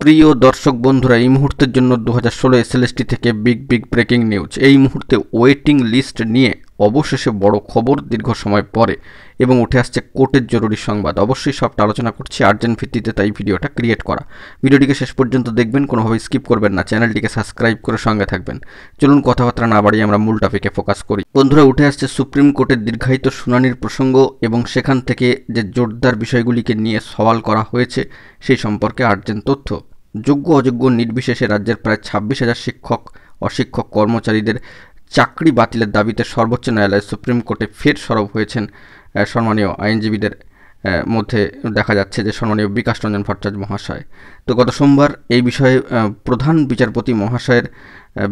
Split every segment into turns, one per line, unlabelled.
প্রিয় দর্শক বন্ধুরা, এই মুহূর্তের জন্য 2016 এসএলএসটি থেকে বিগ ব্রেকিং নিউজ। এই মুহূর্তে ওয়েটিং লিস্ট নিয়ে অবশেষে বড় খবর দীর্ঘ সময় পরে, এবং উঠে আসছে কোর্টের জরুরি সংবাদ। অবশ্যই সবটা আলোচনা করছি আর্জেন্ট ভিত্তিতে, তাই ভিডিওটা ক্রিয়েট করা। ভিডিওটিকে শেষ পর্যন্ত দেখবেন, কোনোভাবে স্কিপ করবেন না, চ্যানেলটিকে সাবস্ক্রাইব করে সঙ্গে থাকবেন। চলুন কথাবার্তা না বাড়িয়ে আমরা মূল টপিকে ফোকাস করি। বন্ধুরা, উঠে আসছে সুপ্রিম কোর্টের দীর্ঘায়িত শুনানির প্রসঙ্গ, এবং সেখান থেকে যে জোরদার বিষয়গুলিকে নিয়ে সওয়াল করা হয়েছে সেই সম্পর্কে আর্জেন্ট তথ্য। যোগ্য অযোগ্য নির্বিশেষে রাজ্যের প্রায় 26,000 শিক্ষক অশিক্ষক কর্মচারীদের চাকরি বাতিলের দাবিতে সর্বোচ্চ ন্যায়ালয় সুপ্রিম কোর্টে ফের সরব হয়েছেন সম্মানীয় আইনজীবীদের মধ্যে দেখা যাচ্ছে যে সম্মানীয় বিকাশ রঞ্জন ভট্টাচার্য মহাশয়। তো গত সোমবার এই বিষয়ে প্রধান বিচারপতি মহাশয়ের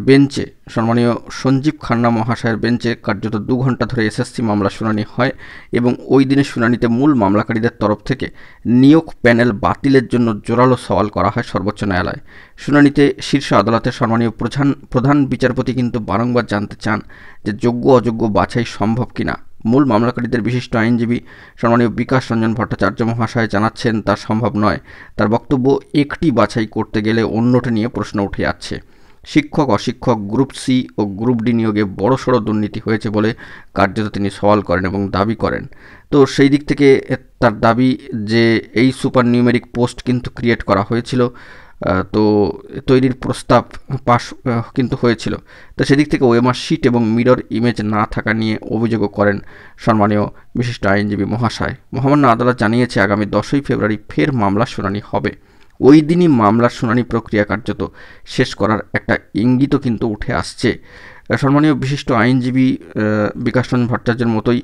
বেঞ্চে, সম্মানীয় সঞ্জীব খান্না মহাশয়ের বেঞ্চে কার্যত 2 ঘন্টা ধরে এসএসসি মামলা শুনানি হয়, এবং ওই দিনের শুনানিতে মূল মামলাকারীদের তরফ থেকে নিয়োগ প্যানেল বাতিলের জন্য জোরালো সওয়াল করা হয় সর্বোচ্চ ন্যায়ালয়ে। শুনানিতে শীর্ষ আদালতের সম্মানীয় প্রধান বিচারপতি কিন্তু বারংবার জানতে চান যে যোগ্য অযোগ্য বাছাই সম্ভব কিনা। মূল মামলাকারীদের বিশিষ্ট আইনজীবী সম্মানীয় বিকাশ রঞ্জন ভট্টাচার্য মহাশয় জানাচ্ছেন তা সম্ভব নয়। তার বক্তব্য, একটি বাছাই করতে গেলে অন্যটি নিয়ে প্রশ্ন উঠে যাচ্ছে। শিক্ষক অশিক্ষক গ্রুপ সি ও গ্রুপ ডি নিয়োগে বড়সড় দুর্নীতি হয়েছে বলে কার্যত তিনি সওয়াল করেন এবং দাবি করেন। তো সেই দিক থেকে তার দাবি যে এই সুপার নিউমেরিক পোস্ট কিন্তু ক্রিয়েট করা হয়েছিল, তো তৈরির প্রস্তাব পাশ কিন্তু হয়েছিল। তো সেদিক থেকে ওএমআর শিট এবং মিরর ইমেজ না থাকা নিয়ে অভিযোগও করেন সম্মানীয় বিশিষ্ট আইনজীবী মহাশয়। মহামান্য আদালত জানিয়েছে আগামী 10ই ফেব্রুয়ারি ফের মামলা শুনানি হবে। ওই দিনই মামলার শুনানি প্রক্রিয়া কার্যত শেষ করার একটা ইঙ্গিতও কিন্তু উঠে আসছে। সম্মানীয় বিশিষ্ট আইনজীবী বিকাশ রঞ্জন ভট্টাচার্যের মতোই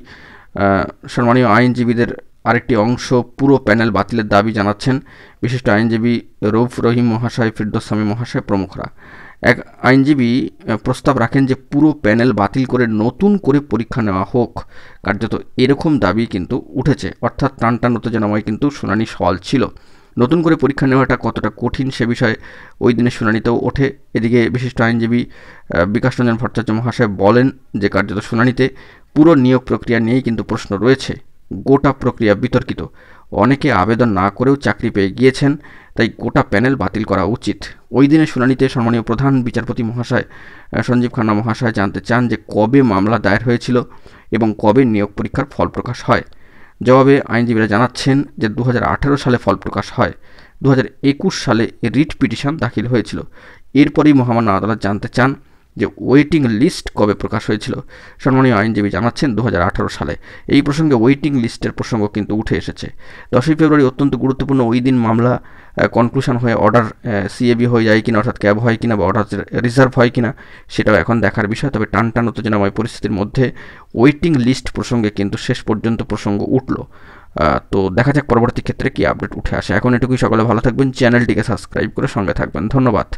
সম্মানীয় আইনজীবীদের আরেকটি অংশ পুরো প্যানেল বাতিলের দাবি জানাচ্ছেন বিশিষ্ট আইনজীবী রৌফ রহিম মহাশয়, ফিরদৌস সামি মহাশয় প্রমুখরা। এক আইনজীবী প্রস্তাব রাখেন যে পুরো প্যানেল বাতিল করে নতুন করে পরীক্ষা নেওয়া হোক। কার্যত এরকম দাবি কিন্তু উঠেছে, অর্থাৎ টান উত্তেজনাময় কিন্তু শুনানি সওয়াল ছিল। নতুন করে পরীক্ষা নেওয়াটা কতটা কঠিন সে বিষয়ে ওই দিনের শুনানিতেও ওঠে। এদিকে বিশিষ্ট আইনজীবী বিকাশ রঞ্জন ভট্টাচার্য মহাশয় বলেন যে কার্যত শুনানিতে পুরো নিয়োগ প্রক্রিয়া নিয়েই কিন্তু প্রশ্ন রয়েছে। গোটা প্রক্রিয়া বিতর্কিত, অনেকে আবেদন না করেও চাকরি পেয়ে গিয়েছেন, তাই গোটা প্যানেল বাতিল করা উচিত। ওই দিনের শুনানিতে সম্মানীয় প্রধান বিচারপতি মহাশয় সঞ্জীব খান্না মহাশয় জানতে চান যে কবে মামলা দায়ের হয়েছিল এবং কবে নিয়োগ পরীক্ষার ফল প্রকাশ হয়। জবাবে আইনজীবীরা জানাচ্ছেন যে 2018 সালে ফল প্রকাশ হয়, 2021 সালে রিট পিটিশন দাখিল হয়েছিল। এরপরই মহামান্য আদালত জানতে চান যে ওয়েটিং লিস্ট কবে প্রকাশ হয়েছিল। সম্মানীয় আইনজীবী জানাচ্ছেন 2018 সালে। এই প্রসঙ্গে ওয়েটিং লিস্টের প্রসঙ্গ কিন্তু উঠে এসেছে। 10ই ফেব্রুয়ারি অত্যন্ত গুরুত্বপূর্ণ। ওই দিন মামলা কনক্লুশন হয়ে অর্ডার সিএবি হয়ে যায় কিনা, অর্থাৎ ক্যাব হয় কিনা বা অর্ডার রিজার্ভ হয় কিনা, সেটাও এখন দেখার বিষয়। তবে টান উত্তেজনাময় পরিস্থিতির মধ্যে ওয়েটিং লিস্ট প্রসঙ্গে কিন্তু শেষ পর্যন্ত প্রসঙ্গ উঠল। তো দেখা যাক পরবর্তী ক্ষেত্রে কি আপডেট উঠে আসে। এখন এটুকুই, সকলে ভালো থাকবেন, চ্যানেলটিকে সাবস্ক্রাইব করে সঙ্গে থাকবেন। ধন্যবাদ।